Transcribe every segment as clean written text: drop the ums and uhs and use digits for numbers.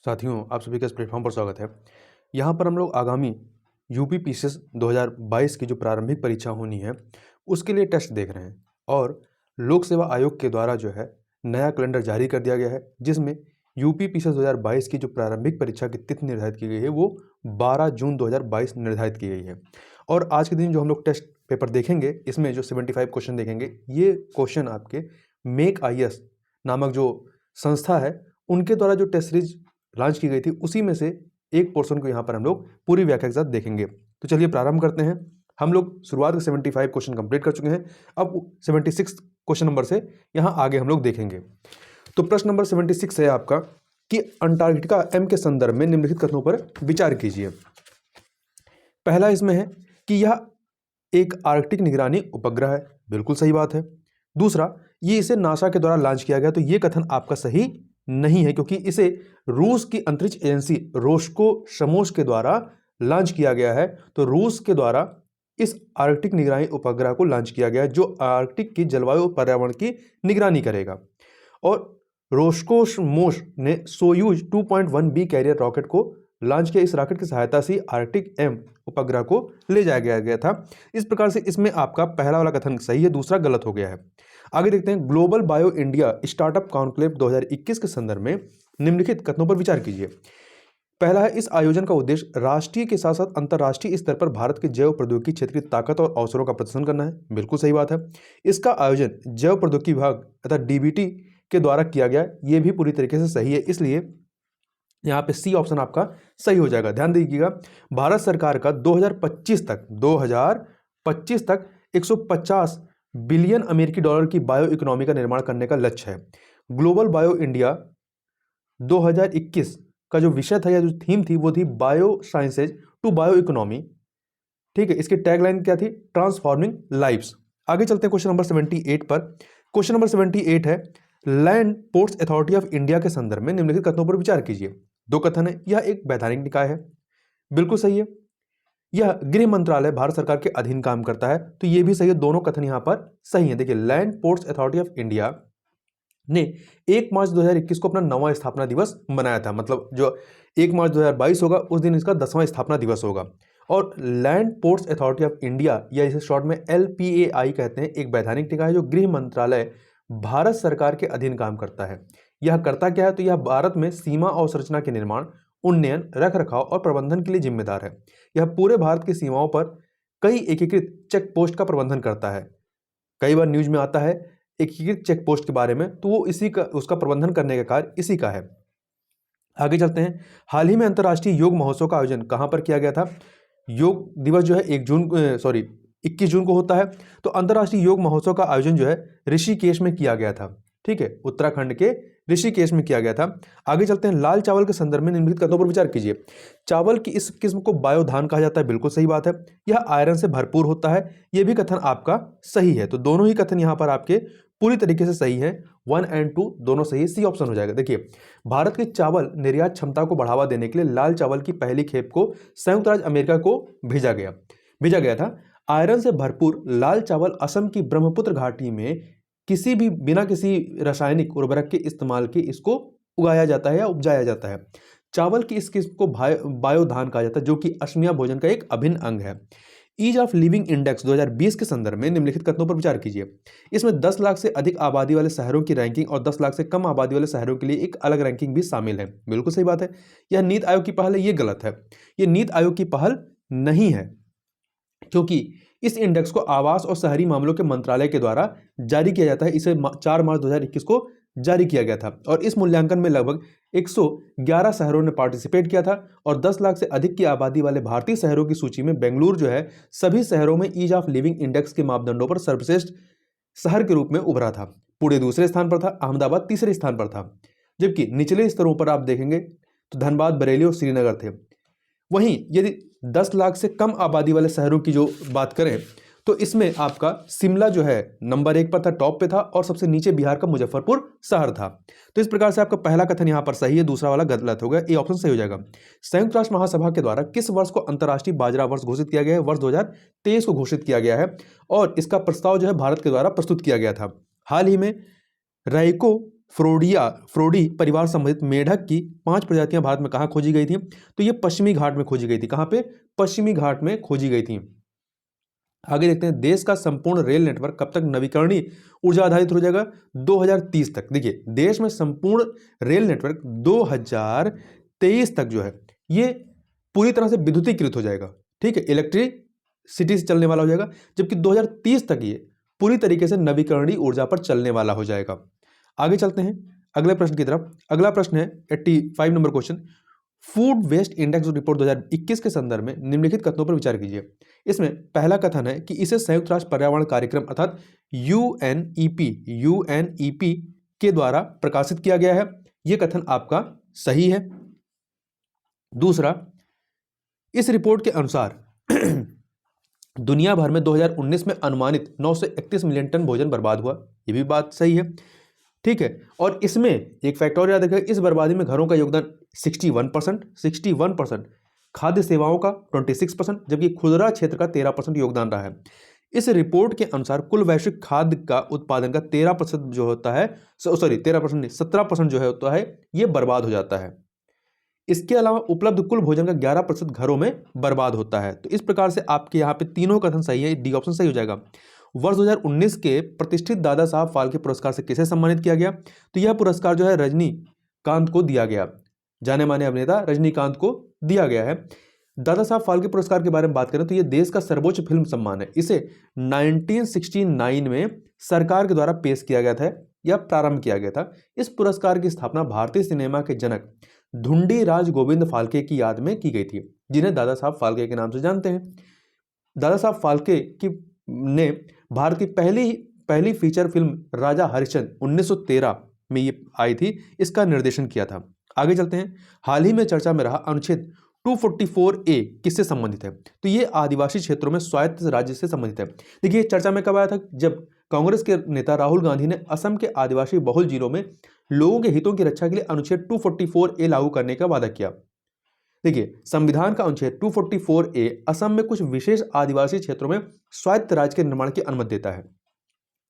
साथियों, आप सभी का इस प्लेटफॉर्म पर स्वागत है। यहाँ पर हम लोग आगामी यूपी पीसीएस 2022 की जो प्रारंभिक परीक्षा होनी है, उसके लिए टेस्ट देख रहे हैं। और लोक सेवा आयोग के द्वारा जो है नया कैलेंडर जारी कर दिया गया है, जिसमें यूपी पीसीएस 2022 की जो प्रारंभिक परीक्षा की तिथि निर्धारित की गई है वो 12 जून 2022 निर्धारित की गई है। और आज के दिन जो हम लोग टेस्ट पेपर देखेंगे, इसमें जो 75 क्वेश्चन देखेंगे, ये क्वेश्चन आपके मेक आईएएस नामक जो संस्था है उनके द्वारा जो टेस्ट सीरीज लॉन्च की गई थी, उसी में से एक पोर्शन को यहाँ पर हम लोग पूरी व्याख्या के साथ देखेंगे। तो चलिए प्रारंभ करते हैं। हम लोग शुरुआत के 75 क्वेश्चन कंप्लीट कर चुके हैं। अब 76 क्वेश्चन नंबर से यहाँ आगे हम लोग देखेंगे। तो प्रश्न नंबर 76 है आपका कि अंटार्कटिका एम के संदर्भ में निम्नलिखित कथनों पर विचार कीजिए। पहला इसमें है कि यह एक आर्कटिक निगरानी उपग्रह है, बिल्कुल सही बात है। दूसरा, ये इसे नासा के द्वारा लॉन्च किया गया, तो ये कथन आपका सही नहीं है, क्योंकि इसे रूस की अंतरिक्ष एजेंसी रोस्कोसमोस के द्वारा लॉन्च किया गया है। तो रूस के द्वारा इस आर्कटिक निगरानी उपग्रह को लॉन्च किया गया है, जो आर्कटिक की जलवायु और पर्यावरण की निगरानी करेगा। और रोस्कोसमोस ने सोयूज 2.1B कैरियर रॉकेट को लॉन्च किया। इस रॉकेट की सहायता से आर्कटिक एम उपग्रह को ले जाया गया था। इस प्रकार से इसमें आपका पहला वाला कथन सही है, दूसरा गलत हो गया है। आगे देखते हैं, global bio India startup conclave 2021 के संदर्भ में निम्नलिखित कथनों पर विचार कीजिए। पहला है, इस आयोजन का उद्देश्य राष्ट्रीय के साथ साथ अंतर्राष्ट्रीय स्तर पर भारत के जैव प्रौद्योगिकी क्षेत्र की ताकत और अवसरों का प्रदर्शन करना है, बिल्कुल सही बात है। इसका आयोजन जैव प्रौद्योगिकी विभाग अर्थात डीबीटी के द्वारा किया गया, यह भी पूरी तरीके से सही है, इसलिए यहाँ पे सी ऑप्शन आपका सही हो जाएगा। ध्यान दीजिएगा, भारत सरकार का 2025 तक 150 बिलियन अमेरिकी डॉलर की बायो इकोनॉमी का निर्माण करने का लक्ष्य है। ग्लोबल बायो इंडिया 2021 का जो विषय था या जो थीम थी वो थी bio sciences to bio economy. ठीक है, इसकी टैगलाइन क्या थी? Transforming lives. आगे चलते हैं क्वेश्चन नंबर 78 पर। क्वेश्चन नंबर 78 है, land ports authority of India के संदर्भ में निम्नलिखित कथनों पर विचार कीजिए। दो कथन है, यह एक वैधानिक निकाय है, बिल्कुल सही है। यह गृह मंत्रालय भारत सरकार के अधीन काम करता है, तो यह भी सही है। दोनों कथन यहां पर सही है। देखिए, land ports authority of India ने 1 मार्च 2021 को अपना 9वां स्थापना दिवस मनाया था। मतलब जो 1 मार्च 2022 होगा उस दिन इसका 10वां स्थापना दिवस होगा। और land ports authority of India या इसे शॉर्ट में LPAI कहते हैं, एक वैधानिक निकाय है जो गृह मंत्रालय भारत सरकार के अधीन काम करता है। यह करता क्या है? तो यह भारत में सीमा अवसंरचना के निर्माण, उन्नयन, रख रखाव और प्रबंधन के लिए जिम्मेदार है। यह पूरे भारत की सीमाओं पर कई एकीकृत चेक पोस्ट का प्रबंधन करता है। कई बार न्यूज में आता है एकीकृत चेक पोस्ट के बारे में, तो वो इसी का उसका प्रबंधन करने का कार्य इसी का है। आगे चलते हैं, हाल ही में अंतर्राष्ट्रीय योग महोत्सव का आयोजन कहां पर किया गया था? योग दिवस जो है 21 जून को होता है। तो अंतर्राष्ट्रीय योग महोत्सव का आयोजन जो है ऋषिकेश में किया गया था। ठीक है, उत्तराखंड के ऋषिकेश में किया गया था। आगे चलते हैं, लाल चावल के संदर्भ में निम्नलिखित कथनों पर विचार कीजिए। चावल की इस किस्म को बायोधान कहा जाता है, बिल्कुल सही बात है। यह आयरन से भरपूर होता है, यह भी कथन आपका सही है। तो दोनों ही कथन यहां पर आपके पूरी तरीके से सही है। 1 और 2 दोनों सही है, सी ऑप्शन हो जाएगा। देखिए, भारत के चावल निर्यात क्षमता को बढ़ावा देने के लिए लाल चावल की पहली खेप को संयुक्त राज्य अमेरिका को भेजा गया था। आयरन से भरपूर लाल चावल असम की ब्रह्मपुत्र घाटी में बिना किसी रासायनिक उर्वरक के इस्तेमाल के इसको उगाया जाता है या उपजाया जाता है। चावल की इस किस्म को बायोधान कहा जाता है, जो कि असमिया भोजन का एक अभिन्न अंग है। ईज ऑफ लिविंग इंडेक्स 2020 के संदर्भ में निम्नलिखित कथनों पर विचार कीजिए। इसमें 10 लाख से अधिक आबादी वाले शहरों की रैंकिंग और 10 लाख से कम आबादी वाले शहरों के लिए एक अलग रैंकिंग भी शामिल है, बिल्कुल सही बात है। यह नीति आयोग की पहल है, यह गलत है। यह नीति आयोग की पहल नहीं है, क्योंकि इस इंडेक्स को आवास और शहरी मामलों के मंत्रालय के द्वारा जारी किया जाता है। इसे 4 मार्च 2021 को जारी किया गया था और इस मूल्यांकन में लगभग 111 शहरों ने पार्टिसिपेट किया था और 10 लाख से अधिक की आबादी वाले भारतीय शहरों की सूची में बेंगलुरु जो है सभी शहरों में ईज ऑफ लिविंग इंडेक्स के मापदंडों पर सर्वश्रेष्ठ शहर के रूप में उभरा था। पुणे दूसरे स्थान पर था, अहमदाबाद तीसरे स्थान पर था, जबकि निचले स्तरों पर आप देखेंगे तो धनबाद, बरेली और श्रीनगर थे। वहीं यदि 10 लाख से कम आबादी वाले शहरों की जो बात करें तो इसमें आपका शिमला जो है नंबर 1 पर था, टॉप पे था, और सबसे नीचे बिहार का मुजफ्फरपुर शहर था। तो इस प्रकार से आपका पहला कथन यहां पर सही है, दूसरा वाला गलत हो गया, ए ऑप्शन सही हो जाएगा। संयुक्त राष्ट्र महासभा के द्वारा किस वर्ष को अंतर्राष्ट्रीय बाजरा वर्ष घोषित किया गया है? वर्ष 2023 को घोषित किया गया है और इसका प्रस्ताव जो है भारत के द्वारा प्रस्तुत किया गया था। हाल ही में रैको फ्रोडी परिवार संबंधित मेढक की 5 प्रजातियां भारत में कहाँ खोजी गई थी? तो ये पश्चिमी घाट में खोजी गई थी। कहाँ पे? पश्चिमी घाट में खोजी गई थी। आगे देखते हैं, देश का संपूर्ण रेल नेटवर्क कब तक नवीकरणीय ऊर्जा आधारित हो जाएगा? 2030 तक। देखिए, देश में संपूर्ण रेल नेटवर्क 2023 तक जो है ये पूरी तरह से विद्युतीकृत हो जाएगा। ठीक है, इलेक्ट्रिसिटी से चलने वाला हो जाएगा, जबकि 2030 तक ये पूरी तरीके से नवीकरणीय ऊर्जा पर चलने वाला हो जाएगा। आगे चलते हैं अगले प्रश्न की तरफ। अगला प्रश्न है 85 number question, food waste index report 2021 के संदर्भ में निम्नलिखित कथनों पर विचार कीजिए। इसमें पहला कथन है कि इसे संयुक्त राष्ट्र पर्यावरण कार्यक्रम अर्थात यूएनईपी के द्वारा प्रकाशित किया गया है। यह कथन आपका सही है। दूसरा, इस रिपोर्ट के अनुसार दुनिया भर में 2019 में अनुमानित 931 मिलियन टन भोजन बर्बाद हुआ। यह भी बात सही है। ठीक है, और इसमें एक फैक्ट और याद रखिएगा, इस बर्बादी में घरों का योगदान 61%, खाद्य सेवाओं का 26%, जबकि खुदरा क्षेत्र का 13% योगदान रहा है। इस रिपोर्ट के अनुसार कुल वैश्विक खाद्य का उत्पादन का 13% जो होता है, 13% नहीं 17% जो है होता है, ये बर्बाद हो जाता है। इसके अलावा उपलब्ध कुल भोजन का 11% घरों में बर्बाद होता है। तो इस प्रकार से आपके यहाँ पे तीनों कथन सही है, डी ऑप्शन सही हो जाएगा। वर्ष 2019 के प्रतिष्ठित दादा साहब फाल्के पुरस्कार से किसे सम्मानित किया गया? तो यह पुरस्कार जो है रजनीकांत को दिया गया, जाने माने अभिनेता रजनीकांत को दिया गया है। दादा साहब फाल्के पुरस्कार के बारे में बात करें तो यह देश का सर्वोच्च फिल्म सम्मान है। इसे 1969 में सरकार के द्वारा पेश किया गया था या प्रारंभ किया गया था। इस पुरस्कार की स्थापना भारतीय सिनेमा के जनक धुंडी राज गोविंद फाल्के की याद में की गई थी, जिन्हें दादा साहब फाल्के के नाम से जानते हैं। दादा साहब फाल्के ने भारत की पहली फीचर फिल्म राजा हरिश्चंद्र 1913 में ये आई थी, इसका निर्देशन किया था। आगे चलते हैं, हाल ही में चर्चा में रहा अनुच्छेद 244A किससे संबंधित है? तो ये आदिवासी क्षेत्रों में स्वायत्त राज्य से संबंधित है। देखिए, चर्चा में कब आया था? जब कांग्रेस के नेता राहुल गांधी ने असम के आदिवासी बहुल जिलों में लोगों के हितों की रक्षा के लिए अनुच्छेद 244A लागू करने का वादा किया। देखिए, संविधान का अनुच्छेद 244A असम में कुछ विशेष आदिवासी क्षेत्रों में स्वायत्त राज्य के निर्माण की अनुमति देता है।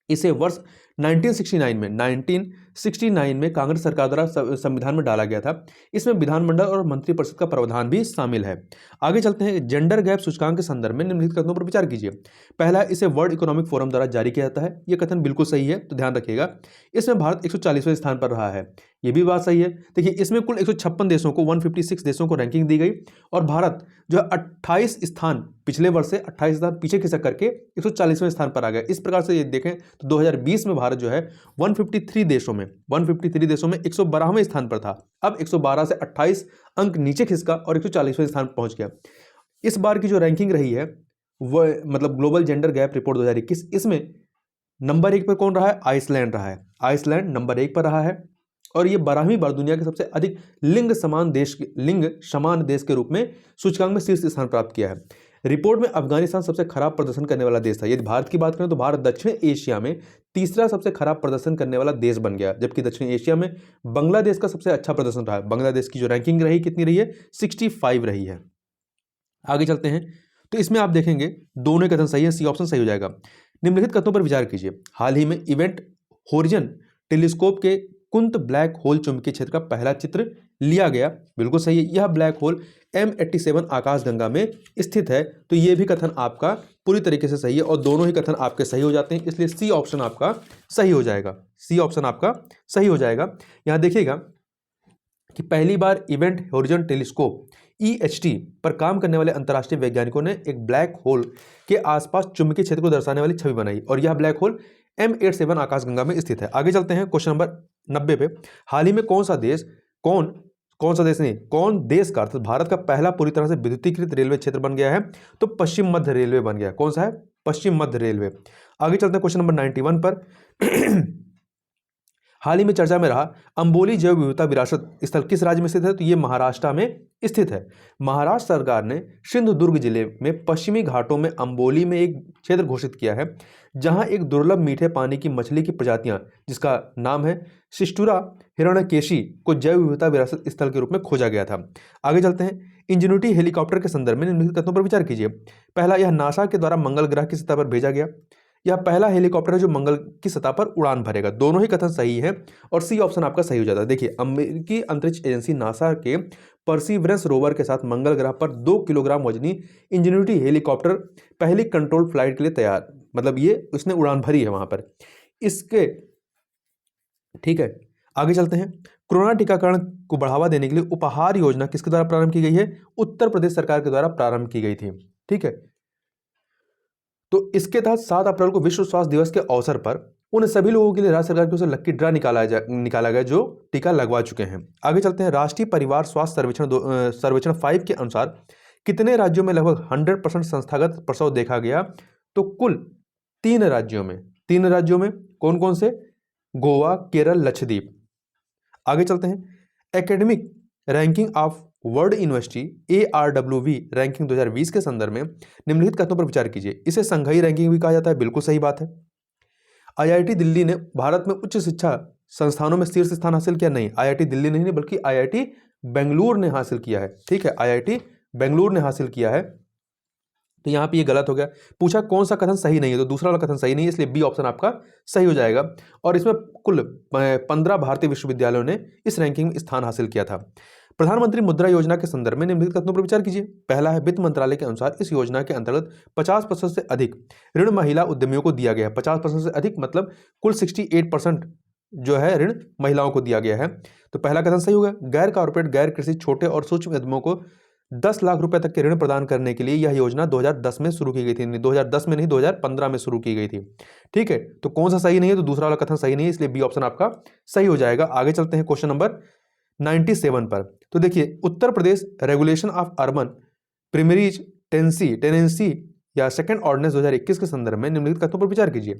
इसे वर्ष 1969 में कांग्रेस सरकार द्वारा संविधान में डाला गया था। इसमें विधानमंडल और मंत्रिपरिषद का प्रावधान भी शामिल है। आगे चलते हैं, जेंडर गैप सूचकांक के संदर्भ में निम्नलिखित कथनों पर विचार कीजिए। पहला, इसे वर्ल्ड इकोनॉमिक फोरम द्वारा जारी किया जाता है। यह कथन बिल्कुल सही है, तो ध्यान रखिएगा। इसमें भारत 140वें स्थान पर रहा है, यह भी बात सही है। देखिए, इसमें कुल 156 देशों को 156 देशों को रैंकिंग दी गई और भारत जो 28 स्थान पिछले वर्ष से 28 स्थान पीछे खिसक करके 140वें स्थान पर आ गया। इस प्रकार से ये देखें तो 2020 में भारत जो है 153 देशों में 112वें स्थान पर था। अब 112 से 28 अंक नीचे खिसका और 140वें स्थान पर पहुंच गया। इस बार की जो रैंकिंग रही है वह मतलब ग्लोबल जेंडर गैप रिपोर्ट 2021, इसमें नंबर 1 पर कौन रहा है? आइसलैंड रहा है। आइसलैंड नंबर 1 पर रहा है और ये 12वीं बार दुनिया के सबसे अधिक लिंग समान देश के रूप में सूचकांक में शीर्ष स्थान प्राप्त किया है। रिपोर्ट में अफगानिस्तान सबसे खराब प्रदर्शन करने वाला देश था। यदि भारत की बात करें तो भारत दक्षिण एशिया में तीसरा सबसे खराब प्रदर्शन करने वाला देश बन गया, जबकि दक्षिण एशिया में बांग्लादेश का सबसे अच्छा प्रदर्शन रहा है। बांग्लादेश की जो रैंकिंग रही कितनी रही है? 65 रही है। आगे चलते हैं, तो इसमें आप देखेंगे दोनों कथन सही है, सी ऑप्शन सही हो जाएगा। निम्नलिखित कथनों पर विचार कीजिए। हाल ही में इवेंट होरिजन टेलीस्कोप के कुंत ब्लैक होल चुंबकीय क्षेत्र का पहला चित्र लिया गया। बिल्कुल सही है, यह ब्लैक होल M87 आकाशगंगा में स्थित है। तो यह भी कथन आपका पूरी तरीके से सही है और दोनों ही कथन आपके सही हो जाते हैं, इसलिए सी ऑप्शन आपका सही हो जाएगा। सी ऑप्शन आपका सही हो जाएगा। यहां देखिएगा कि पहली बार इवेंट होरिजन टेलीस्कोप EHT पर काम करने वाले अंतर्राष्ट्रीय वैज्ञानिकों ने एक ब्लैक होल के आसपास चुंबकीय क्षेत्र को दर्शाने वाली छवि बनाई और यह ब्लैक होल M87 आकाशगंगा में स्थित है। आगे चलते हैं क्वेश्चन नंबर 90 पे। हाल ही में कौन देश का अर्थात भारत का पहला पूरी तरह से विद्युतीकृत रेलवे क्षेत्र बन गया है? तो पश्चिम मध्य रेलवे बन गया। कौन सा है? पश्चिम मध्य रेलवे। आगे चलते हैं क्वेश्चन नंबर 91 पर। हाल ही में चर्चा में रहा अंबोली जैव विविधता विरासत स्थल किस राज्य में स्थित है? तो ये महाराष्ट्र में स्थित है। महाराष्ट्र सरकार ने सिंधुदुर्ग जिले में पश्चिमी घाटों में अंबोली में एक क्षेत्र घोषित किया है, जहां एक दुर्लभ मीठे पानी की मछली की प्रजातियां जिसका नाम है सिस्टूरा हिरण्यकेशी को जैव विविधता विरासत स्थल के रूप में खोजा गया था। आगे चलते हैं, इंजेन्युटी हेलीकॉप्टर के संदर्भ में निम्नलिखित कथनों पर विचार कीजिए। पहला, यह नासा के द्वारा मंगल ग्रह की सतह पर भेजा गया। यह पहला हेलीकॉप्टर है जो मंगल की सतह पर उड़ान भरेगा। दोनों ही कथन सही है और सी ऑप्शन आपका सही हो जाता है। देखिए, अमेरिकी अंतरिक्ष एजेंसी नासा के परसीवरेंस रोवर के साथ मंगल ग्रह पर 2 किलोग्राम वजनी इंजेन्यूटी हेलीकॉप्टर पहली कंट्रोल फ्लाइट के लिए तैयार, मतलब ये उसने उड़ान भरी है वहां पर इसके। ठीक है, आगे चलते हैं। कोरोना टीकाकरण को बढ़ावा देने के लिए उपहार योजना किसके द्वारा प्रारंभ की गई है? उत्तर प्रदेश सरकार के द्वारा प्रारंभ की गई थी। ठीक है, तो इसके तहत 7 अप्रैल को विश्व स्वास्थ्य दिवस के अवसर पर उन सभी लोगों के लिए राज्य सरकार की ओर से लक्की ड्रा निकाला गया जो टीका लगवा चुके हैं। आगे चलते हैं। राष्ट्रीय परिवार स्वास्थ्य सर्वेक्षण 5 के अनुसार कितने राज्यों में लगभग 100% संस्थागत प्रसव देखा गया? तो कुल 3 राज्यों में। 3 राज्यों में कौन कौन से? गोवा, केरल, लक्षद्वीप। आगे चलते हैं। Academic ranking of world university ARWV ranking 2020 के संदर्भ में निम्नलिखित कथनों पर विचार कीजिए। इसे संघाई रैंकिंग भी कहा जाता है, बिल्कुल सही बात है। IIT दिल्ली ने भारत में उच्च शिक्षा संस्थानों में शीर्ष स्थान हासिल किया? नहीं, IIT दिल्ली नहीं बल्कि IIT बेंगलुरु ने हासिल किया है। ठीक है, IIT बेंगलुरु ने हासिल किया है। तो यहां पे ये गलत हो गया। पूछा कौन सा कथन सही नहीं है, तो दूसरा वाला कथन सही नहीं है, इसलिए बी ऑप्शन आपका सही हो जाएगा। और इसमें कुल 15 भारतीय विश्वविद्यालयों ने इस रैंकिंग में स्थान हासिल किया था। प्रधानमंत्री मुद्रा योजना के संदर्भ में निम्नलिखित कथनों पर विचार कीजिए। पहला है, वित्त मंत्रालय के अनुसार इस योजना के अंतर्गत 50% से अधिक ऋण महिला उद्यमियों को दिया गया है। 50% से अधिक मतलब कुल 68% जो है ऋण महिलाओं को दिया गया है। तो पहला कथन सही होगा। गैर कॉर्पोरेट, गैर कृषि, छोटे और सूक्ष्म उद्यमों को 10 लाख रुपए तक के ऋण प्रदान करने के लिए यह योजना 2010 में शुरू की गई थी। 2010 में नहीं, 2015 में शुरू की गई थी। ठीक है, तो कौन सा सही नहीं है? तो दूसरा वाला कथन सही नहीं है, इसलिए बी ऑप्शन आपका सही हो जाएगा। आगे चलते हैं क्वेश्चन नंबर 97 पर। तो देखिए, Uttar Pradesh regulation of urban प्रीमरीज tenancy या सेकंड ऑर्डिनेंस 2021 के संदर्भ में निम्नलिखित कथनों पर विचार कीजिए।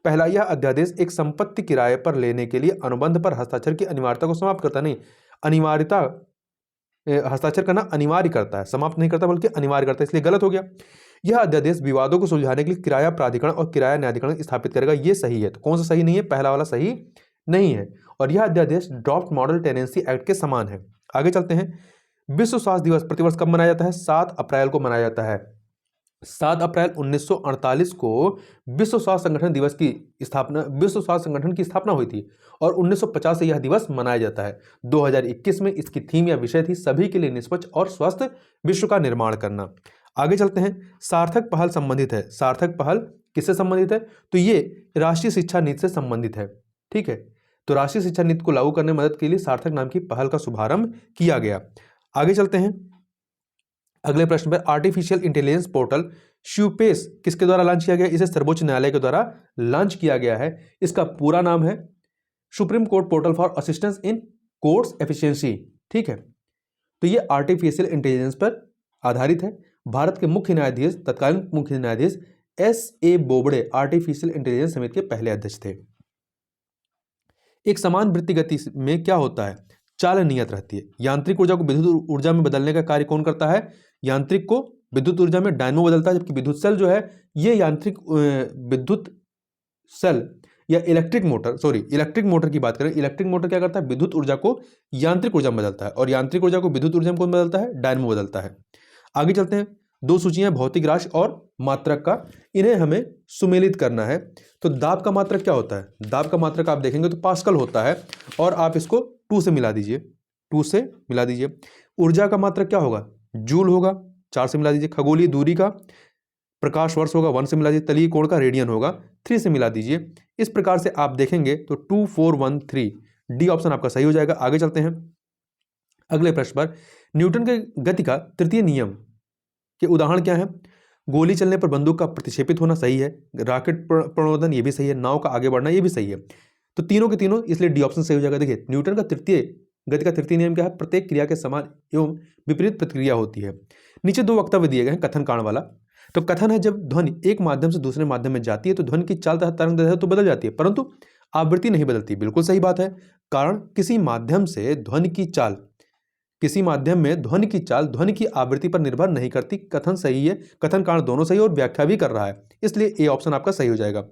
पहला, यह अध्यादेश एक संपत्ति किराए पर लेने के लिए अनुबंध पर हस्ताक्षर की अनिवार्यता को समाप्त करता नहीं, अनिवार्यता हस्ताक्षर करना अनिवार्य करता है, समाप्त नहीं करता बल्कि अनिवार्य करता है, इसलिए गलत हो गया। यह अध्यादेश विवादों को सुलझाने के लिए किराया प्राधिकरण और किराया न्यायाधिकरण स्थापित करेगा, ये सही है। तो कौन सा सही नहीं है? पहला वाला सही नहीं है। और यह अध्यादेश ड्राफ्ट मॉडल टेनेंसी एक्ट के समान है। आगे चलते हैं। विश्व स्वास्थ्य दिवस प्रतिवर्ष कब मनाया जाता है? 7 अप्रैल को मनाया जाता है। 7 अप्रैल 1948 को विश्व स्वास्थ्य संगठन विश्व स्वास्थ्य संगठन की स्थापना हुई थी और 1950 से यह दिवस मनाया जाता है। 2021 में इसकी थीम या विषय थी सभी के लिए निष्पक्ष और स्वस्थ विश्व का निर्माण करना। आगे चलते हैं। सार्थक पहल संबंधित है। सार्थक पहल किससे संबंधित है? तो ये राष्ट्रीय शिक्षा नीति से संबंधित है। ठीक है, तो राष्ट्रीय शिक्षा नीति को लागू करने में मदद के लिए सार्थक नाम की पहल का शुभारंभ किया गया। आगे चलते हैं अगले प्रश्न पर। आर्टिफिशियल इंटेलिजेंस पोर्टल श्यूपेस किसके द्वारा लॉन्च किया गया? इसे सर्वोच्च न्यायालय के द्वारा लॉन्च किया गया है। इसका पूरा नाम है supreme court portal for assistance in courts efficiency. ठीक है, तो ये आर्टिफिशियल इंटेलिजेंस पर आधारित है। भारत के मुख्य न्यायाधीश, तत्कालीन मुख्य न्यायाधीश S.A. बोबड़े आर्टिफिशियल इंटेलिजेंस समिति के पहले अध्यक्ष थे। एक समान वृत्ति गति में क्या होता है? चाल नियत रहती है। यांत्रिक ऊर्जा को विद्युत ऊर्जा में बदलने का कार्य कौन करता है? यांत्रिक को विद्युत ऊर्जा में डायनमो बदलता है, जबकि विद्युत सेल जो है ये यांत्रिक विद्युत सेल या इलेक्ट्रिक मोटर की बात करें, इलेक्ट्रिक मोटर क्या करता है? विद्युत ऊर्जा को यांत्रिक ऊर्जा में बदलता है और यांत्रिक ऊर्जा को विद्युत ऊर्जा में कौन बदलता है? डायनमो बदलता है। आगे चलते हैं। 2 सूचियां भौतिक राशि और मात्रक का, इन्हें हमें सुमेलित करना है। तो दाब का मात्रक क्या होता है? दाब का मात्रक आप देखेंगे तो पास्कल होता है और आप इसको 2 से मिला दीजिए, 2 से मिला दीजिए। ऊर्जा का मात्रक क्या होगा? जूल होगा, 4 से मिला दीजिए। खगोलीय दूरी का प्रकाश वर्ष होगा, 1 से मिला दीजिए। तलीय कोण का रेडियन होगा, 3 से मिला दीजिए। इस प्रकार से आप देखेंगे तो 2413 डी ऑप्शन आपका सही हो जाएगा। आगे चलते हैं अगले प्रश्न पर। न्यूटन के गति का तृतीय नियम के उदाहरण क्या है? गोली चलने पर बंदूक का प्रतिक्षेपित होना सही है, रॉकेट प्रणोदन ये भी सही है, नाव का आगे बढ़ना ये भी सही है। तो तीनों के तीनों, इसलिए डी ऑप्शन सही हो जाएगा। देखिए, न्यूटन का गति का तृतीय नियम क्या है? प्रत्येक क्रिया के समान एवं विपरीत प्रतिक्रिया होती है। नीचे 2 वक्तव्य दिए गए हैं कथन कांड वाला। तो कथन है, जब ध्वनि एक माध्यम से दूसरे माध्यम में जाती है तो ध्वनि की चाल तथा तरंग दैर्ध्य तो बदल जाती है, परंतु आवृत्ति नहीं बदलती। बिल्कुल सही बात है। कारण किसी माध्यम में ध्वनि की चाल ध्वनि की आवृत्ति पर निर्भर नहीं करती। कथन सही है, कथन कांड दोनों सही और व्याख्या भी कर रहा है, इसलिए ए ऑप्शन आपका सही हो जाएगा।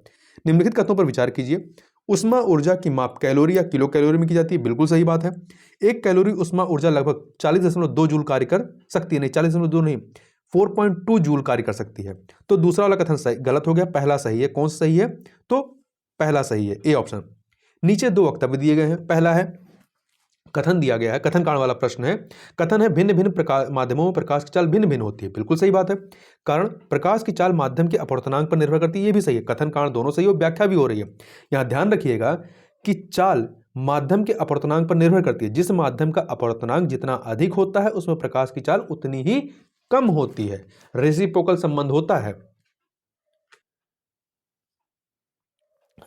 निम्नलिखित कथनों पर विचार कीजिए। उष्मा ऊर्जा की माप कैलोरी या किलो कैलोरी में की जाती है। बिल्कुल सही बात है। 1 कैलोरी उष्मा ऊर्जा लगभग 40.2 जूल कार्य कर सकती है। नहीं, 40.2 नहीं, 4.2 जूल कार्य कर सकती है। तो दूसरा वाला कथन सही गलत हो गया, पहला सही है। कौन सा सही है? तो पहला सही है, ए ऑप्शन। नीचे दो वक्तव्य दिए गए हैं। पहला है कथन दिया गया है, कथन कारण वाला प्रश्न है। कथन है भिन्न भिन्न प्रकाश माध्यमों में प्रकाश की चाल भिन्न भिन्न होती है। बिल्कुल सही बात है। कारण प्रकाश की चाल माध्यम के अपवर्तनांक पर निर्भर करती है, ये भी सही है। कथन कारण दोनों सही हो, व्याख्या भी हो रही है। यहां ध्यान रखिएगा कि चाल माध्यम के अपवर्तनांक पर निर्भर करती है। जिस माध्यम का अपवर्तनांक जितना अधिक होता है उसमें प्रकाश की चाल उतनी ही कम होती है। रेसिप्रोकल संबंध होता है।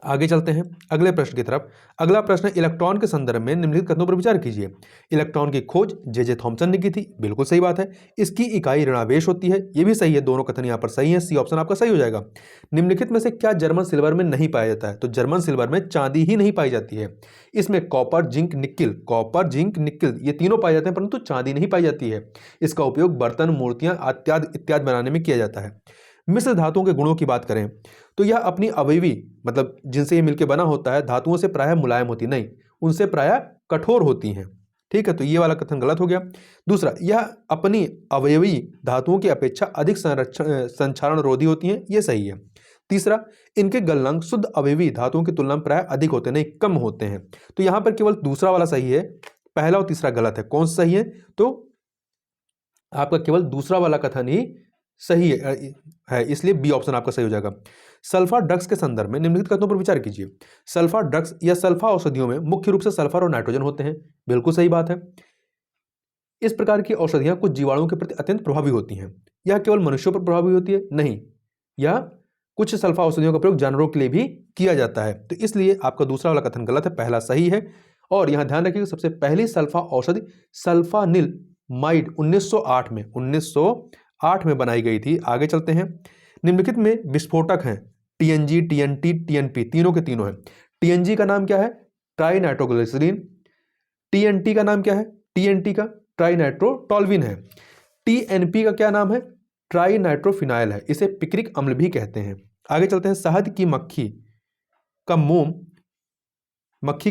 आगे चलते हैं अगले प्रश्न की तरफ। अगला प्रश्न इलेक्ट्रॉन के संदर्भ में निम्नलिखित कथनों पर विचार कीजिए। इलेक्ट्रॉन की खोज जे थॉमसन ने की थी। बिल्कुल सही बात है। इसकी इकाई ऋणावेश होती है, ये भी सही है। दोनों कथन यहां पर सही है, सी ऑप्शन आपका सही हो जाएगा। निम्नलिखित में से क्या जर्मन सिल्वर में नहीं पाया जाता है? तो जर्मन सिल्वर में चांदी ही नहीं पाई जाती है। इसमें कॉपर जिंक निकिल ये तीनों पाए जाते हैं, परंतु चांदी नहीं पाई जाती है। इसका उपयोग बर्तन, मूर्तियां इत्यादि बनाने में किया जाता है। मिश्र धातुओं के गुणों की बात करें तो यह अपनी अवयवी मतलब जिनसे ये मिलकर बना होता है धातुओं से प्रायः मुलायम होती नहीं, उनसे प्रायः कठोर होती हैं। ठीक है, तो ये वाला कथन गलत हो गया। दूसरा, यह अपनी अवयवी धातुओं की अपेक्षा अधिक संक्षारण रोधी होती हैं, ये सही है। तीसरा, इनके गलनांक शुद्ध अवयवी धातुओं की तुलना में प्रायः अधिक होते नहीं कम होते हैं। तो यहां पर केवल दूसरा वाला सही है, पहला और तीसरा गलत है। कौन सा सही है? तो आपका केवल दूसरा वाला कथन ही सही है, इसलिए बी ऑप्शन आपका सही हो जाएगा। सल्फा ड्रग्स के संदर्भ में निम्नलिखित कथनों पर विचार कीजिए। सल्फा ड्रग्स या सल्फा औषधियों में मुख्य रूप से सल्फर और नाइट्रोजन होते हैं। बिल्कुल सही बात है। इस प्रकार की औषधियां कुछ जीवाणुओं के प्रति अत्यंत प्रभावी होती हैं। यह केवल मनुष्यों पर प्रभावी होती है? नहीं, यह कुछ सल्फा औषधियों का प्रयोग जानवरों के लिए भी किया जाता है। तो इसलिए आपका दूसरा वाला कथन गलत है, पहला सही है। और यहां ध्यान रखिए सबसे पहली सल्फा औषधि सल्फानिलमाइड 1908 में बनाई गई थी। आगे चलते हैं। निम्नलिखित में विस्फोटक हैं टीएनजी, टीएनटी, टीएनपी, तीनों के तीनों हैं। टीएनजी का नाम क्या है? ट्राइनाइट्रोग्लिसरीन। टीएनटी का नाम क्या है? टीएनटी का ट्राइनाइट्रोटोल्विन है। टीएनपी का क्या नाम है? ट्राइनाइट्रोफिनाइल है। इसे पिक्रिक अम्ल भी कहते हैं। आगे चलते हैं। शहद की मक्खी का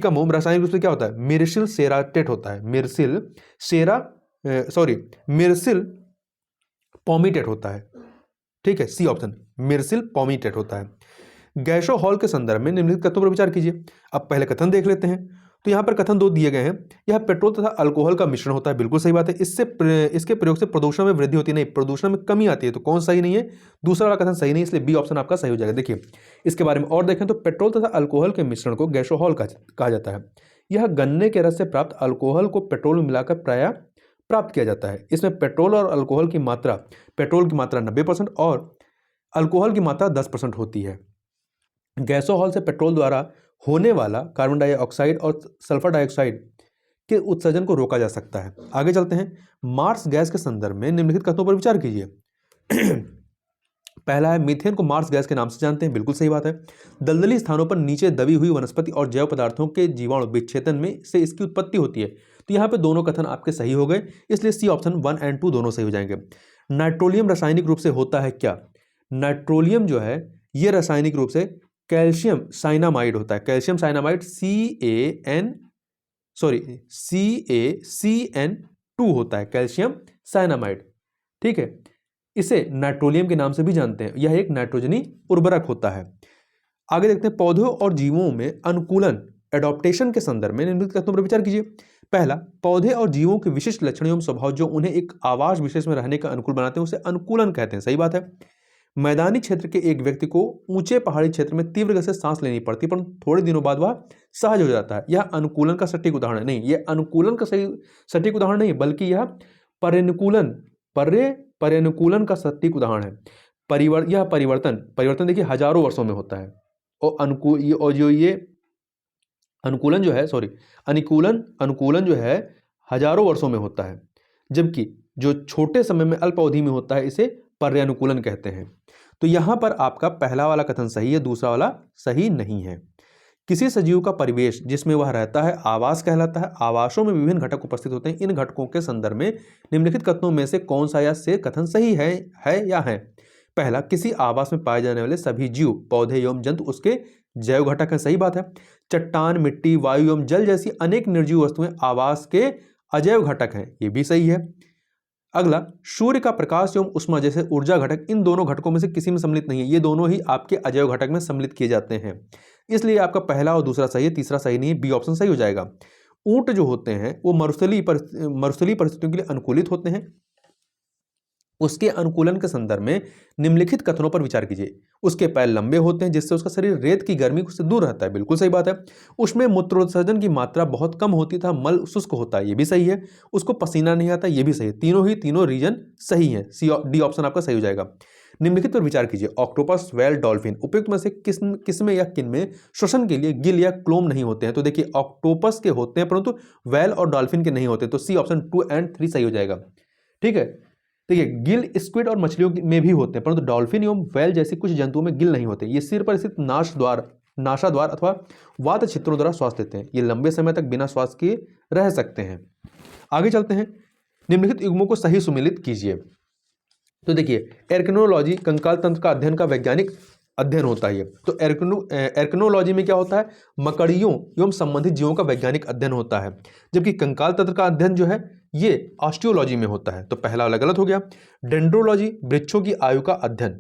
मोम रासायनिक रूप से क्या होता है? मिर्सिल सेराटेट होता है। मिर्सिल पॉमीटेट होता है। ठीक है, सी ऑप्शन मिर्सिल पॉमीटेट होता है। गैसोहॉल के संदर्भ में निम्नलिखित कथनों पर विचार कीजिए। अब पहले कथन देख लेते हैं। तो यहां पर कथन दो दिए गए हैं। यह पेट्रोल तथा अल्कोहल का मिश्रण होता है। बिल्कुल सही बात है। इसके प्रयोग से प्रदूषण में वृद्धि होती नहीं, प्रदूषण में कमी आती है। तो कौन सही नहीं है? दूसरा वाला कथन सही नहीं, इसलिए बी ऑप्शन आपका सही हो जाएगा। देखिए इसके बारे में और देखें तो पेट्रोल तथा अल्कोहल के मिश्रण को गैसोहॉल कहा जाता है। यह गन्ने के रस से प्राप्त अल्कोहल को पेट्रोल में मिलाकर प्रायः प्राप्त किया जाता है। इसमें पेट्रोल की मात्रा 90% और अल्कोहल की मात्रा 10% होती है। गैसोहॉल से पेट्रोल द्वारा होने वाला कार्बन डाइऑक्साइड और सल्फर डाइऑक्साइड के उत्सर्जन को रोका जा सकता है। आगे चलते हैं। मार्स गैस के संदर्भ में निम्नलिखित कथनों पर विचार कीजिए। पहला है मीथेन को मार्स गैस के नाम से जानते हैं। बिल्कुल सही बात है। दलदली स्थानों पर नीचे दबी हुई वनस्पति और जैव पदार्थों के जीवाणु विच्छेदन में से इसकी उत्पत्ति होती है। तो यहाँ पे दोनों कथन आपके सही हो गए, इसलिए सी ऑप्शन 1 और 2 दोनों सही हो जाएंगे। नाइट्रोलियम रासायनिक रूप से होता है क्या? नाइट्रोलियम जो है ये रासायनिक रूप से कैल्शियम साइनामाइड होता है। कैल्शियम साइनामाइड CaCN2 होता है, कैल्शियम साइनामाइड। ठीक है, इसे नाइट्रोलियम के नाम से भी जानते हैं। यह एक नाइट्रोजनी उर्वरक होता है। आगे देखते हैं। पौधों और जीवों में अनुकूलन एडॉप्टेशन के संदर्भ में निम्नलिखित कथनों पर विचार कीजिए। पहला, पौधे और जीवों के विशिष्ट लक्षण एवं स्वभाव जो उन्हें एक आवास विशेष में रहने का अनुकूल बनाते हैं उसे अनुकूलन कहते हैं। सही बात है। मैदानी क्षेत्र के एक व्यक्ति को ऊंचे पहाड़ी क्षेत्र में तीव्र गति से सांस लेनी पड़ती, पर थोड़े दिनों बाद वह सहज हो जाता है। यह अनुकूलन का सटीक उदाहरण नहीं, यह अनुकूलन का सटीक उदाहरण नहीं, बल्कि यह पर्यानुकूलन का सटीक उदाहरण है। यह परिवर्तन देखिए हजारों वर्षों में होता है। और अनुकूलन जो है हजारों वर्षों में होता है, जबकि जो छोटे समय में अल्प अवधि में होता है इसे पर्यानुकूलन कहते हैं। तो यहां पर आपका पहला वाला कथन सही है, दूसरा वाला सही नहीं है। किसी सजीव का परिवेश जिसमें वह रहता है आवास कहलाता है। आवासों में विभिन्न घटक उपस्थित होते हैं। इन घटकों के संदर्भ में निम्नलिखित कथनों में से कौन सा या से कथन सही है या है? पहला, किसी आवास में पाए जाने वाले सभी जीव, पौधे एवं जंतु उसके जैव घटक है। सही बात है। चट्टान, मिट्टी, वायु एवं जल जैसी अनेक निर्जीव वस्तुएं आवास के अजैव घटक हैं। ये भी सही है। अगला, सूर्य का प्रकाश एवं ऊष्मा जैसे ऊर्जा घटक इन दोनों घटकों में से किसी में सम्मिलित नहीं है। ये दोनों ही आपके अजैव घटक में सम्मिलित किए जाते हैं, इसलिए आपका पहला और दूसरा सही है, तीसरा सही नहीं है, बी ऑप्शन सही हो जाएगा। ऊंट जो होते हैं वो मरुस्थलीय परिस्थितियों के लिए अनुकूलित होते हैं। उसके अनुकूलन के संदर्भ में निम्नलिखित कथनों पर विचार कीजिए। उसके पैर लंबे होते हैं जिससे उसका शरीर रेत की गर्मी से दूर रहता है, बिल्कुल सही बात है। उसमें मूत्रोत्सर्जन की मात्रा बहुत कम होती था, मल शुष्क होता है, ये भी सही है। उसको पसीना नहीं आता, ये भी सही है। तीनों रीजन सही है, डी ऑप्शन आपका सही हो जाएगा। निम्नलिखित पर विचार कीजिए। ऑक्टोपस, व्हेल, डॉल्फिन उपयुक्त में से किसमें या किनमें श्वसन के लिए गिल या क्लोम नहीं होते हैं? तो देखिए, ऑक्टोपस के होते हैं परंतु व्हेल और डॉल्फिन के नहीं होते, तो सी ऑप्शन 2 और 3 सही हो जाएगा। ठीक है, देखिए गिल स्क्विड और मछलियों में भी होते हैं परंतु डॉल्फिन एवं व्हेल जैसे कुछ जंतुओं में गिल नहीं होते। ये सिर पर स्थित नासाद्वार अथवा वात छिद्रों द्वारा श्वास लेते हैं। ये लंबे समय तक बिना श्वास के रह सकते हैं। आगे चलते हैं, निम्नलिखित युग्मों को सही सुमेलित कीजिए। तो देखिए, एर्कनोलॉजी कंकाल तंत्र का अध्ययन का वैज्ञानिक अध्ययन होता है। तो एर्कनोलॉजी में क्या होता है? मकड़ियों एवं संबंधित जीवों का वैज्ञानिक अध्ययन होता है, जबकि कंकाल तंत्र का अध्ययन जो है ये ऑस्टियोलॉजी में होता है। तो पहला वाला गलत हो गया। डेंड्रोलॉजी वृक्षों की आयु का अध्ययन।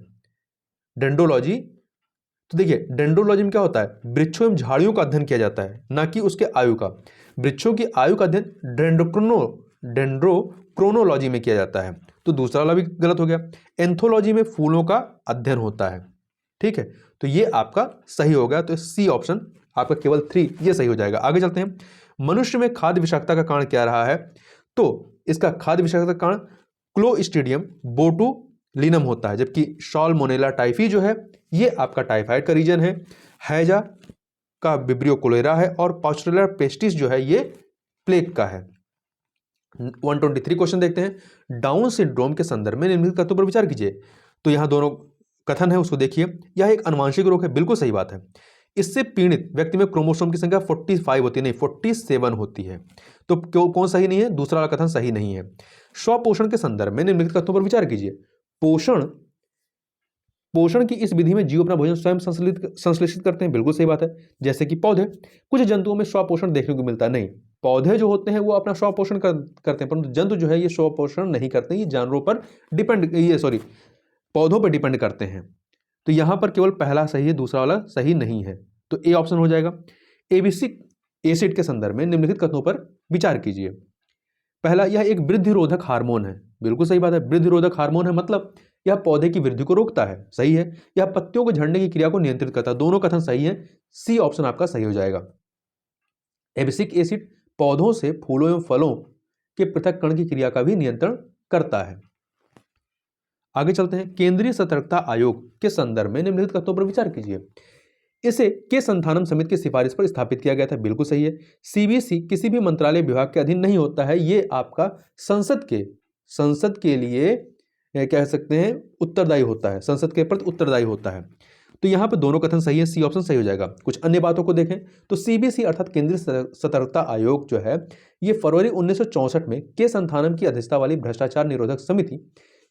डेंड्रोलॉजी, तो देखिए डेंड्रोलॉजी में क्या होता है? वृक्षों एवं झाड़ियों का अध्ययन किया जाता है, ना कि उसके आयु का। वृक्षों की आयु का अध्ययन डेंड्रोक्रोनोलॉजी में किया जाता है। तो दूसरा वाला भी गलत हो गया। एंथोलॉजी में फूलों का अध्ययन होता है। ठीक है, तो ये आपका सही हो गया। तो सी ऑप्शन आपका केवल 3 ये सही हो जाएगा। आगे चलते हैं, मनुष्य में खाद्य विषाक्तता का कारण क्या रहा है? तो इसका खाद्य विषाक्तता का कारण क्लोस्ट्रीडियम बोटुलिनम होता है, जबकि साल्मोनेला टाइफी जो है ये आपका टाइफाइड का रीजन है। हैजा का विब्रियो कोलेरा है और पास्चुरेला पेस्टिस जो है ये प्लेग का है। 123 क्वेश्चन देखते हैं। डाउन सिंड्रोम के संदर्भ में निम्नलिखित कथनों पर विचार कीजिए। तो यहां दोनों कथन है उसको देखिए। यह एक अनुवांशिक रोग है, बिल्कुल सही बात है। इससे पीड़ित व्यक्ति में क्रोमोसोम की संख्या 45 होती है, नहीं 47 होती है। तो कौन सही नहीं है? दूसरा वाला कथन सही नहीं है। स्वपोषण के संदर्भ में निम्नलिखित कथनों पर विचार कीजिए। पोषण की इस विधि में जीव अपना भोजन स्वयं संश्लेषित करते हैं, बिल्कुल सही बात है। जैसे कि पौधे, कुछ जंतुओं में स्वपोषण देखने को मिलता नहीं। पौधे जो होते हैं वो अपना स्वपोषण करते हैं, परंतु जंतु जो है ये स्वपोषण नहीं करते, ये जानवरों पर पौधों पर डिपेंड करते हैं। तो यहां पर केवल पहला सही है, दूसरा वाला सही नहीं है, तो ए ऑप्शन हो जाएगा। एबिसिक एसिड के संदर्भ में निम्नलिखित कथनों पर विचार कीजिए। पहला, यह एक वृद्धिरोधक हार्मोन है, बिल्कुल सही बात है। वृद्धिरोधक हार्मोन है मतलब यह पौधे की वृद्धि को रोकता है, सही है। यह पत्तियों को झड़ने की क्रिया को नियंत्रित करता है, दोनों कथन सही है। सी ऑप्शन आपका सही हो जाएगा। एबिसिक एसिड पौधों से फूलों एवं फलों के पृथक्करण की क्रिया का भी नियंत्रण करता है। आगे चलते हैं, केंद्रीय सतर्कता आयोग के संदर्भ में निम्नलिखित कथनों पर विचार कीजिए। इसे के संथानम समिति की सिफारिश पर स्थापित किया गया था, बिल्कुल सही है। सीबीसी किसी भी मंत्रालय विभाग के अधीन नहीं होता है, ये आपका संसद के लिए कह सकते हैं उत्तरदायी होता है, संसद के प्रति उत्तरदायी होता है। तो यहां पर दोनों कथन सही है, सी ऑप्शन सही हो जाएगा। कुछ अन्य बातों को देखें तो सीबीसी अर्थात केंद्रीय सतर्कता आयोग जो है ये फरवरी 1964 में के संथानम की अध्यक्षता वाली भ्रष्टाचार निरोधक समिति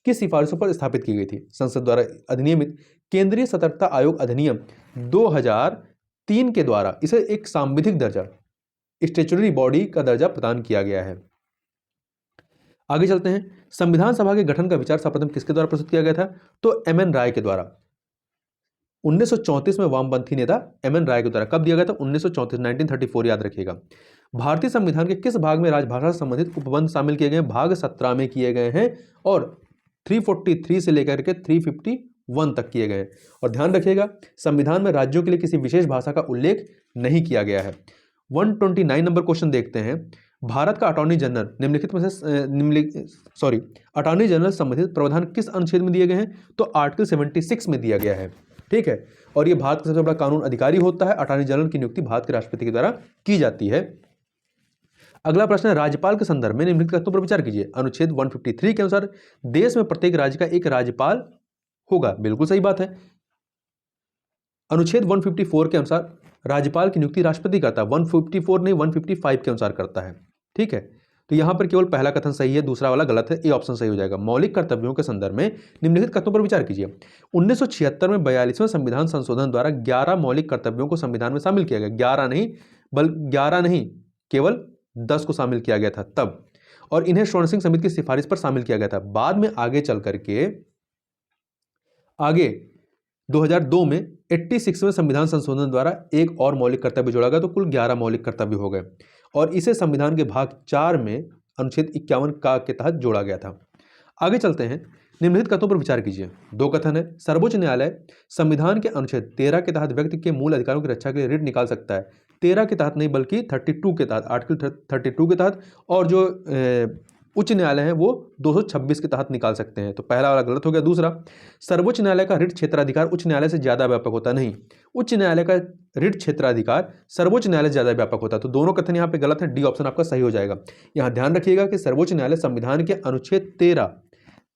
की सिफारिशों पर स्थापित की गई थी। संसद द्वारा अधिनियमित केंद्रीय सतर्कता आयोग अधिनियम 2003 के द्वारा इसे एक सांविधिक दर्जा, स्टैट्यूटरी बॉडी का दर्जा प्रदान किया गया है। आगे चलते हैं, संविधान सभा के गठन का विचार सर्वप्रथम किसके द्वारा प्रस्तुत किया गया था? तो एमएन राय के द्वारा। 1934 में वामपंथी नेता एमएन राय के द्वारा। कब दिया गया था? 1934, 1934 याद रखिएगा। भारतीय संविधान के किस भाग में राजभाषा से संबंधित उपबंध शामिल किए गए हैं? भाग 17 में किए गए हैं और 343 से लेकर के 351 तक किए गए। और ध्यान रखिएगा, संविधान में राज्यों के लिए किसी विशेष भाषा का उल्लेख नहीं किया गया है। 129 नंबर क्वेश्चन देखते हैं। भारत का अटॉर्नी जनरल निम्नलिखित में से अटॉर्नी जनरल संबंधित प्रावधान किस अनुच्छेद में दिए गए हैं? तो आर्टिकल 76 में दिया गया है। ठीक है, और ये भारत का सबसे बड़ा कानून अधिकारी होता है। अटॉर्नी जनरल की नियुक्ति भारत के राष्ट्रपति के द्वारा की जाती है। अगला प्रश्न है, राज्यपाल के संदर्भ में निम्नलिखित कथनों पर विचार कीजिए। अनुच्छेद 153 के अनुसार देश में प्रत्येक राज्य का एक राज्यपाल होगा, बिल्कुल सही बात है। अनुच्छेद 154 के अनुसार राज्यपाल की नियुक्ति राष्ट्रपति करता है, 154 नहीं 155 के अनुसार करता है। ठीक है, तो यहां पर केवल पहला कथन सही है, दूसरा वाला गलत है, ए ऑप्शन सही हो जाएगा। मौलिक कर्तव्यों के संदर्भ में निम्नलिखित कथनों पर विचार कीजिए। 1976 में 42वें संविधान संशोधन द्वारा 11 मौलिक कर्तव्यों को संविधान में शामिल किया गया। 11 नहीं केवल 10 को शामिल किया गया था तब। और इन्हें स्वर्ण सिंह समिति की सिफारिश पर शामिल किया गया था। बाद में आगे चल करके आगे 2002 में 86वें संविधान संशोधन द्वारा एक और मौलिक कर्तव्य जोड़ा गया, तो कुल 11 मौलिक कर्तव्य हो गए और इसे संविधान के भाग 4 में अनुच्छेद 51 का के तहत जोड़ा गया था। आगे चलते हैं, निम्नलिखित कथनों पर विचार कीजिए। दो कथन है, सर्वोच्च न्यायालय संविधान के अनुच्छेद 13 के तहत व्यक्ति के मूल अधिकारों की रक्षा के लिए रिट निकाल सकता है। 13 के तहत नहीं बल्कि 32 के तहत, आर्टिकल 32 के तहत, और जो उच्च न्यायालय है वो 226 के तहत निकाल सकते हैं। तो पहला वाला गलत हो गया। दूसरा, सर्वोच्च न्यायालय का रिट क्षेत्राधिकार उच्च न्यायालय से ज्यादा व्यापक होता नहीं। उच्च न्यायालय का रिट क्षेत्राधिकार सर्वोच्च न्यायालय से ज्यादा व्यापक होता है। तो दोनों कथन यहाँ पे गलत है, डी ऑप्शन आपका सही हो जाएगा। यहाँ ध्यान रखिएगा कि सर्वोच्च न्यायालय संविधान के अनुच्छेद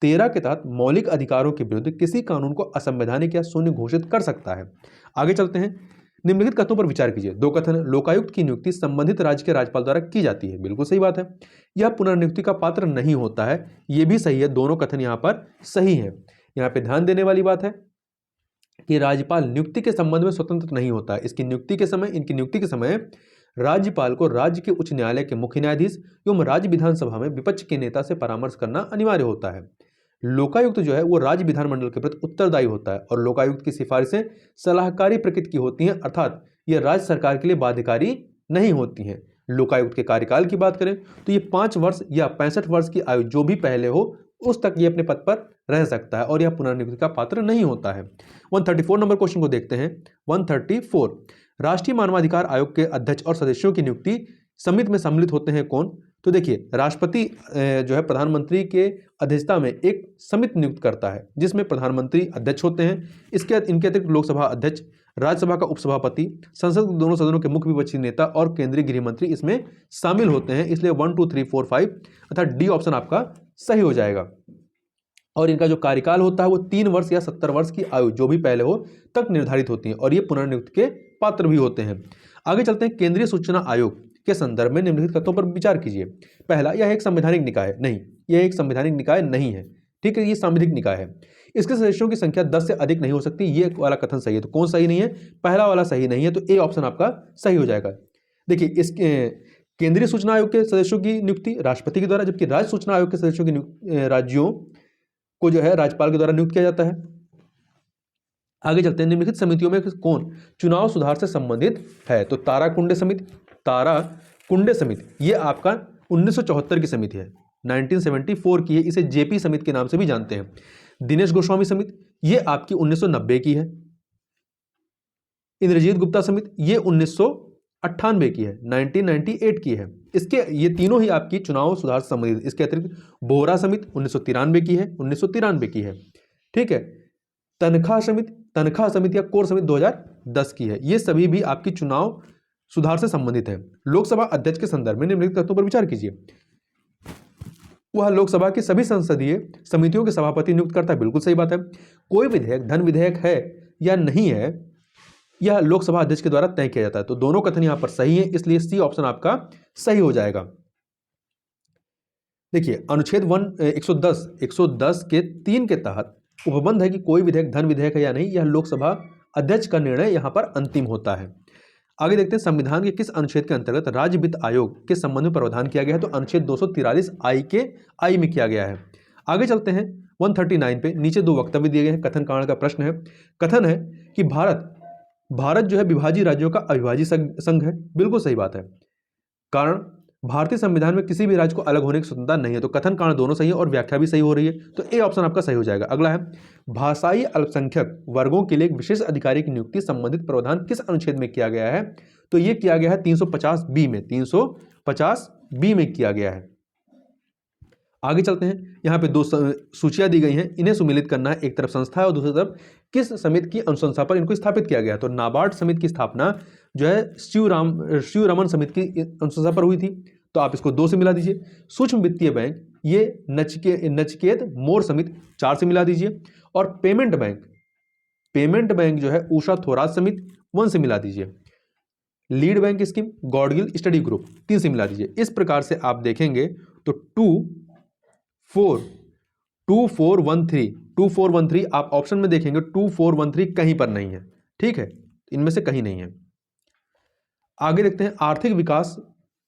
13 के तहत मौलिक अधिकारों के विरुद्ध किसी कानून को असंवैधानिक या शून्य घोषित कर सकता है। आगे चलते हैं, निम्नलिखित कथनों पर विचार कीजिए। दो कथन, लोकायुक्त की नियुक्ति संबंधित राज्य के राज्यपाल द्वारा की जाती है। बिल्कुल सही बात है। यह पुनर्नियुक्ति का पात्र नहीं होता है, यह भी सही है। दोनों कथन यहाँ पर सही है। यहाँ पे ध्यान देने वाली बात है कि राज्यपाल नियुक्ति के संबंध में स्वतंत्र नहीं होता है। इनकी नियुक्ति के समय राज्यपाल को राज्य के उच्च न्यायालय के मुख्य न्यायाधीश एवं राज्य विधानसभा में विपक्ष के नेता से परामर्श करना अनिवार्य होता है। लोकायुक्त जो है वो राज्य विधानमंडल के प्रति उत्तरदायी होता है और लोकायुक्त की सिफारिशें सलाहकारी प्रकृति की होती हैं, अर्थात यह राज्य सरकार के लिए बाध्यकारी नहीं होती हैं। लोकायुक्त के कार्यकाल की बात करें तो ये 5 वर्ष या 65 वर्ष की आयु जो भी पहले हो उस तक ये अपने पद पर रह सकता है और यह पुनर्नियुक्ति का पात्र नहीं होता है। 134 नंबर क्वेश्चन को देखते हैं। 134, राष्ट्रीय मानवाधिकार आयोग के अध्यक्ष और सदस्यों की नियुक्ति समिति में सम्मिलित होते हैं कौन? तो देखिए, राष्ट्रपति जो है प्रधानमंत्री के अध्यक्षता में एक समिति नियुक्त करता है जिसमें प्रधानमंत्री अध्यक्ष होते हैं। इनके अतिरिक्त लोकसभा अध्यक्ष, राज्यसभा का उपसभापति, संसद के दोनों सदनों के मुख्य विपक्षी नेता और केंद्रीय गृह मंत्री इसमें शामिल होते हैं। इसलिए 1 2 3 4 5 अर्थात डी ऑप्शन आपका सही हो जाएगा। और इनका जो कार्यकाल होता है वो 3 वर्ष या 70 वर्ष की आयु जो भी पहले हो तक निर्धारित होती है और ये पुनर्नियुक्ति के पात्र भी होते हैं। आगे चलते हैं, केंद्रीय सूचना आयोग के संदर्भ में निम्नलिखित तथ्यों पर विचार कीजिए। पहला, यह एक संवैधानिक निकाय नहीं, यह एक संवैधानिक निकाय नहीं है। ठीक है, ये सांविधिक निकाय है। इसके सदस्यों की संख्या 10 से अधिक नहीं हो सकती। ये वाला कथन सही है। तो कौन सही नहीं है? पहला वाला सही नहीं है, तो ए ऑप्शन आपका सही हो जाएगा। देखिए, इसके केंद्रीय सूचना आयोग के सदस्यों की नियुक्ति राष्ट्रपति के द्वारा, जबकि राज्य सूचना आयोग के सदस्यों की राज्यों को जो है राज्यपाल के द्वारा नियुक्त किया जाता है। आगे चलते हैं, निम्नलिखित समितियों में कौन चुनाव सुधार से संबंधित है? तो ताराकुंडे समिति ये आपका 1974 की समिति है, 1974 की है। इसे जेपी समिति के नाम से भी जानते हैं। दिनेश गोस्वामी समिति ये आपकी 1990 की है। इंद्रजीत गुप्ता समिति ये 1998 की है, 1998 की है। ये तीनों ही आपकी चुनाव सुधार से संबंधित। इसके अतिरिक्त बोहरा समिति 1993 की है, 1993 की है। ठीक है, तनख्वाह समिति या कोर समिति 2010 की है। ये सभी भी आपकी चुनाव सुधार से संबंधित है। लोकसभा अध्यक्ष के संदर्भ में निम्नलिखित तथ्यों पर विचार कीजिए। वह लोकसभा की सभी संसदीय समितियों के सभापति नियुक्त करता है। बिल्कुल सही बात है। कोई विधेयक धन विधेयक है या नहीं है, यह लोकसभा अध्यक्ष के द्वारा तय किया जाता है। तो दोनों कथन यहां पर सही है, इसलिए सी ऑप्शन आपका सही हो जाएगा। देखिए, अनुच्छेद 110 के 3 के तहत उपबंध है कि कोई विधेयक धन विधेयक है या नहीं, यह लोकसभा अध्यक्ष का निर्णय यहां पर अंतिम होता है। आगे देखते हैं, संविधान के किस अनुच्छेद के अंतर्गत राज्य वित्त आयोग के संबंध में प्रावधान किया गया है? तो अनुच्छेद 243 आई में किया गया है। आगे चलते हैं 139 पे। नीचे 2 वक्तव्य दिए गए हैं। कथन कारण का प्रश्न है। कथन है कि भारत जो है विभाजित राज्यों का अविभाजित संघ है। बिल्कुल सही बात है। कारण, भारतीय संविधान में किसी भी राज्य को अलग होने की स्वतंत्रता नहीं है। तो कथन कारण दोनों सही है और व्याख्या भी सही हो रही है। तो ए ऑप्शन आपका सही हो जाएगा। अगला है, भाषाई अल्पसंख्यक वर्गों के लिए एक विशेष अधिकारी की नियुक्ति संबंधित प्रावधान किस अनुच्छेद में किया गया है? तो ये किया गया है 350 बी में, 350 बी में किया गया है। आगे चलते हैं, यहाँ पे 2 सूचियां दी गई हैं, इन्हें सुमेलित करना है। एक तरफ संस्था है और दूसरी तरफ किस समिति की अनुशंसा पर इनको स्थापित किया गया। तो नाबार्ड समिति की स्थापना जो है शिव रमन समिति की अनुशंसा पर हुई थी। तो आप इसको 2 से मिला दीजिए। सूक्ष्म वित्तीय बैंक ये नचिकेत मोर समिति 4 से मिला दीजिए। और पेमेंट बैंक जो है उषा थोरात समिति 1 से मिला दीजिए। Lead bank scheme Gadgil study group 3 से मिला दीजिए। इस प्रकार से आप देखेंगे तो 2413 आप ऑप्शन में देखेंगे 2413 कहीं पर नहीं है। ठीक है, इनमें से कहीं नहीं है। आगे देखते हैं, आर्थिक विकास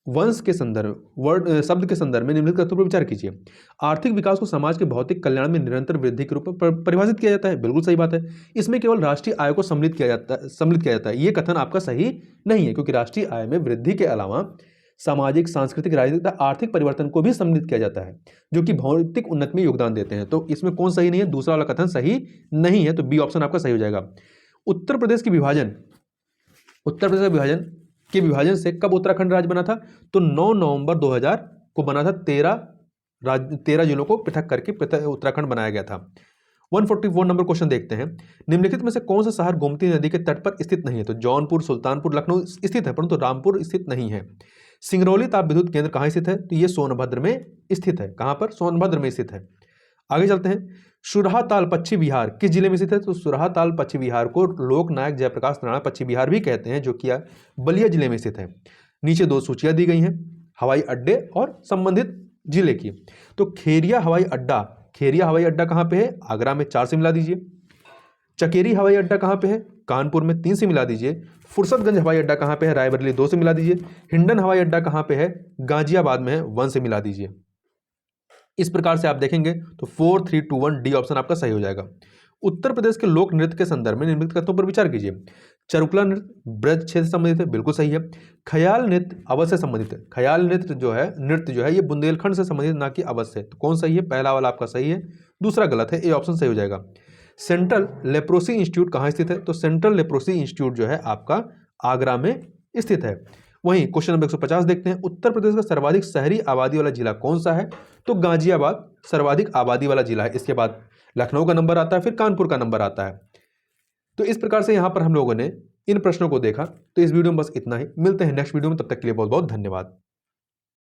वंश के संदर्भ वर्ड शब्द के संदर्भ में निम्नलिखित तथ्यों पर विचार कीजिए। आर्थिक विकास को समाज के भौतिक कल्याण में निरंतर वृद्धि के रूप में परिभाषित किया जाता है। बिल्कुल सही बात है। इसमें केवल राष्ट्रीय आय को सम्मिलित किया जाता है। ये कथन आपका सही नहीं है, क्योंकि राष्ट्रीय आय में वृद्धि के अलावा सामाजिक, सांस्कृतिक, राजनीतिक तथा आर्थिक परिवर्तन को भी सम्मिलित किया जाता है, जो कि भौतिक उन्नति में योगदान देते हैं। तो इसमें कौन सही नहीं है? दूसरा वाला कथन सही नहीं है, तो बी ऑप्शन आपका सही हो जाएगा। उत्तर प्रदेश के विभाजन के विभाजन से कब उत्तराखंड राज्य बना था? तो 9 नवंबर 2000 को बना था। 13 जिलों को पृथक करके उत्तराखंड बनाया गया था। 144 नंबर क्वेश्चन देखते हैं। निम्नलिखित में से कौन सा शहर गोमती नदी के तट पर स्थित नहीं है? तो जौनपुर, सुल्तानपुर, लखनऊ स्थित है, परंतु रामपुर स्थित नहीं है। सिंगरौली ताप विद्युत केंद्र कहाँ स्थित है? तो ये सोनभद्र में स्थित है। कहाँ पर? सोनभद्र में स्थित है। आगे चलते हैं। सुरहाताल पश्चिम बिहार किस जिले में स्थित है? तो सुरहाताल पश्चिम बिहार को लोक नायक जयप्रकाश नारायण पश्चिम बिहार भी कहते हैं, जो कि बलिया जिले में स्थित है। नीचे 2 सूचियां दी गई हैं हवाई अड्डे और संबंधित जिले की। तो खेरिया हवाई अड्डा कहाँ पे है? आगरा में, 4 से मिला दीजिए। चकेरी हवाई अड्डा कहाँ पे है? कानपुर में, 3 से मिला दीजिए। फुर्सतगंज हवाई अड्डा कहाँ पे है? रायबरेली, 2 से मिला दीजिए। हिंडन हवाई अड्डा कहाँ पे है? गाजियाबाद में है, 1 से मिला दीजिए। इस प्रकार से आप देखेंगे तो 4, 3, 2, 1 डी ऑप्शन आपका सही हो जाएगा। उत्तर प्रदेश के लोक नृत्य के संदर्भ में निम्नलिखित तथ्यों पर विचार कीजिए। चरुकला नृत्य ब्रज क्षेत्र से संबंधित है, बिल्कुल सही है। ख्याल नृत्य अवध से संबंधित है। ख्याल नृत्य जो है ये बुंदेलखंड से संबंधित, ना कि अवध से। तो कौन सही है? पहला वाला आपका सही है, दूसरा गलत है, ए ऑप्शन सही हो जाएगा। सेंट्रल लेप्रोसी इंस्टीट्यूट कहाँ स्थित है? तो सेंट्रल लेप्रोसी इंस्टीट्यूट जो है आपका आगरा में स्थित है। वहीं क्वेश्चन नंबर 150 देखते हैं। उत्तर प्रदेश का सर्वाधिक शहरी आबादी वाला जिला कौन सा है? तो गाजियाबाद सर्वाधिक आबादी वाला जिला है। इसके बाद लखनऊ का नंबर आता है, फिर कानपुर का नंबर आता है। तो इस प्रकार से यहां पर हम लोगों ने इन प्रश्नों को देखा। तो इस वीडियो में बस इतना ही। मिलते हैं नेक्स्ट वीडियो में, तब तक के लिए बहुत बहुत धन्यवाद।